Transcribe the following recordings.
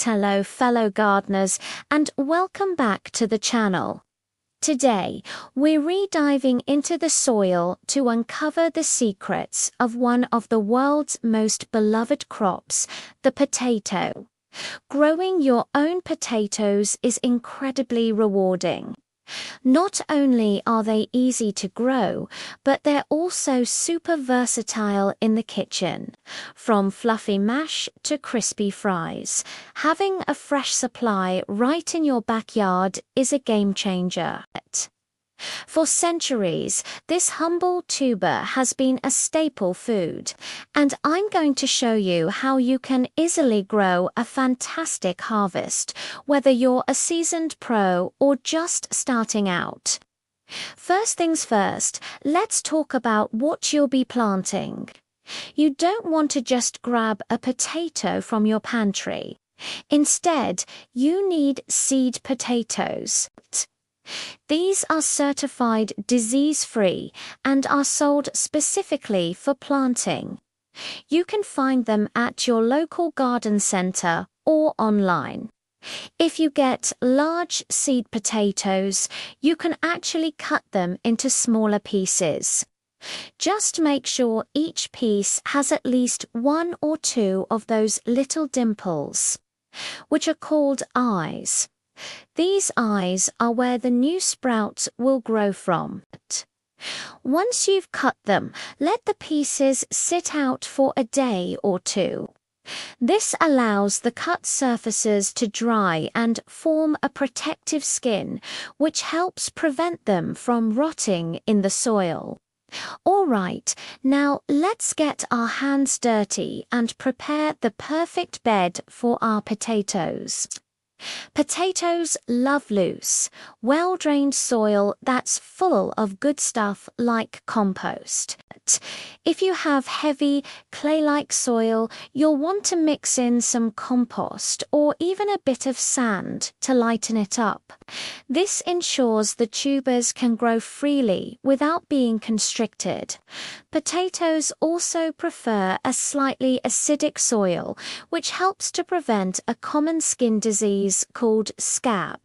Hello fellow gardeners, and welcome back to the channel. Today, we're re-diving into the soil to uncover the secrets of one of the world's most beloved crops, the potato. Growing your own potatoes is incredibly rewarding. Not only are they easy to grow, but they're also super versatile in the kitchen. From fluffy mash to crispy fries, having a fresh supply right in your backyard is a game changer. For centuries, this humble tuber has been a staple food, and I'm going to show you how you can easily grow a fantastic harvest, whether you're a seasoned pro or just starting out. First things first, let's talk about what you'll be planting. You don't want to just grab a potato from your pantry. Instead, you need seed potatoes. These are certified disease-free and are sold specifically for planting. You can find them at your local garden center or online. If you get large seed potatoes, you can actually cut them into smaller pieces. Just make sure each piece has at least one or two of those little dimples, which are called eyes. These eyes are where the new sprouts will grow from. Once you've cut them, let the pieces sit out for a day or two. This allows the cut surfaces to dry and form a protective skin, which helps prevent them from rotting in the soil. All right, now let's get our hands dirty and prepare the perfect bed for our potatoes. Potatoes love loose, well-drained soil that's full of good stuff like compost. If you have heavy, clay-like soil, you'll want to mix in some compost or even a bit of sand to lighten it up. This ensures the tubers can grow freely without being constricted. Potatoes also prefer a slightly acidic soil, which helps to prevent a common skin disease called scab.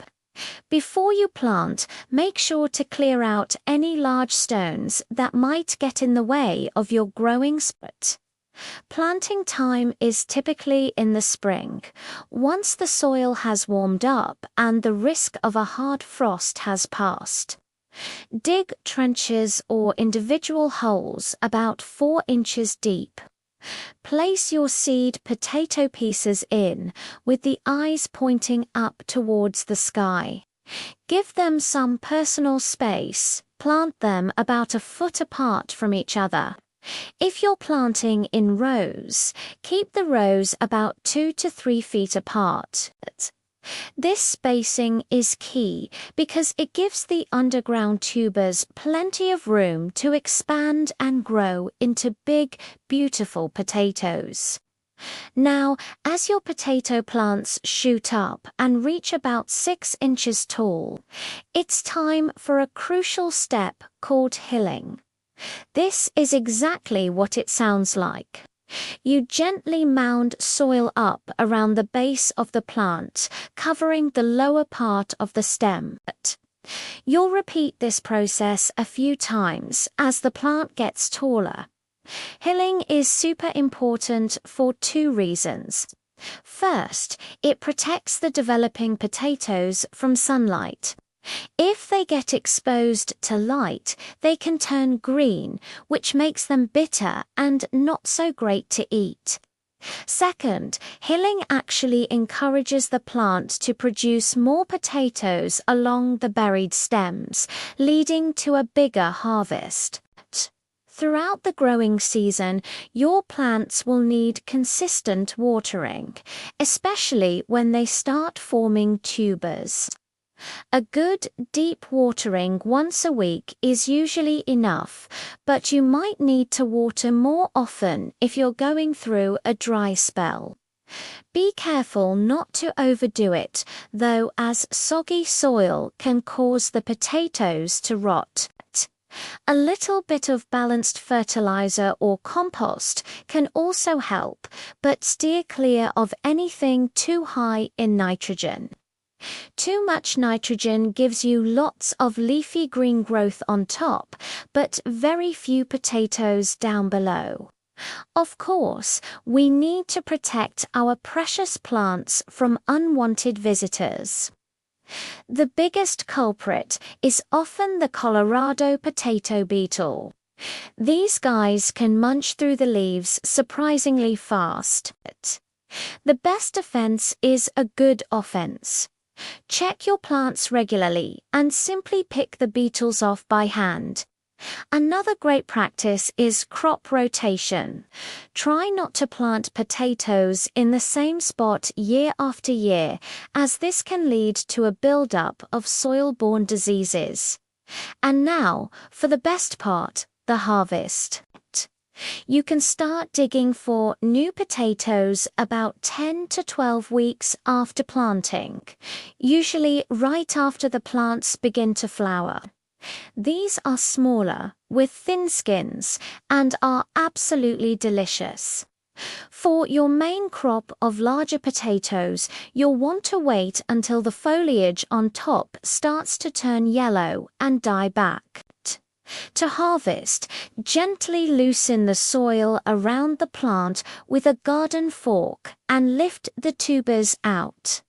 Before you plant, make sure to clear out any large stones that might get in the way of your growing spurt. Planting time is typically in the spring, once the soil has warmed up and the risk of a hard frost has passed. Dig trenches or individual holes about 4 inches deep. Place your seed potato pieces in, with the eyes pointing up towards the sky. Give them some personal space. Plant them about a foot apart from each other. If you're planting in rows, keep the rows about 2 to 3 feet apart. This spacing is key because it gives the underground tubers plenty of room to expand and grow into big, beautiful potatoes. Now, as your potato plants shoot up and reach about 6 inches tall, it's time for a crucial step called hilling. This is exactly what it sounds like. You gently mound soil up around the base of the plant, covering the lower part of the stem. You'll repeat this process a few times as the plant gets taller. Hilling is super important for 2 reasons. First, it protects the developing potatoes from sunlight. If they get exposed to light, they can turn green, which makes them bitter and not so great to eat. Second, hilling actually encourages the plant to produce more potatoes along the buried stems, leading to a bigger harvest. Throughout the growing season, your plants will need consistent watering, especially when they start forming tubers. A good, deep watering once a week is usually enough, but you might need to water more often if you're going through a dry spell. Be careful not to overdo it, though, as soggy soil can cause the potatoes to rot. A little bit of balanced fertilizer or compost can also help, but steer clear of anything too high in nitrogen. Too much nitrogen gives you lots of leafy green growth on top, but very few potatoes down below. Of course, we need to protect our precious plants from unwanted visitors. The biggest culprit is often the Colorado potato beetle. These guys can munch through the leaves surprisingly fast. The best defense is a good offense. Check your plants regularly and simply pick the beetles off by hand. Another great practice is crop rotation. Try not to plant potatoes in the same spot year after year, as this can lead to a buildup of soil-borne diseases. And now, for the best part, the harvest. You can start digging for new potatoes about 10 to 12 weeks after planting, usually right after the plants begin to flower. These are smaller, with thin skins, and are absolutely delicious. For your main crop of larger potatoes, you'll want to wait until the foliage on top starts to turn yellow and die back. To harvest, gently loosen the soil around the plant with a garden fork and lift the tubers out.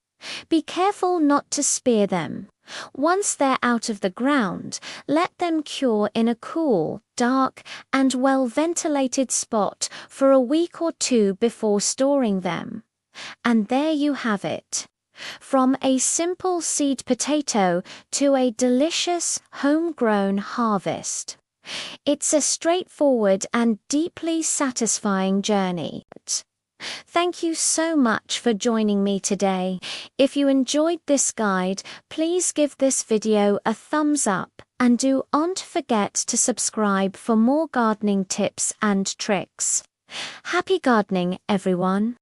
Be careful not to spear them. Once they're out of the ground, let them cure in a cool, dark, and well-ventilated spot for a week or two before storing them. And there you have it. From a simple seed potato to a delicious homegrown harvest. It's a straightforward and deeply satisfying journey. Thank you so much for joining me today. If you enjoyed this guide, please give this video a thumbs up and do not forget to subscribe for more gardening tips and tricks. Happy gardening, everyone!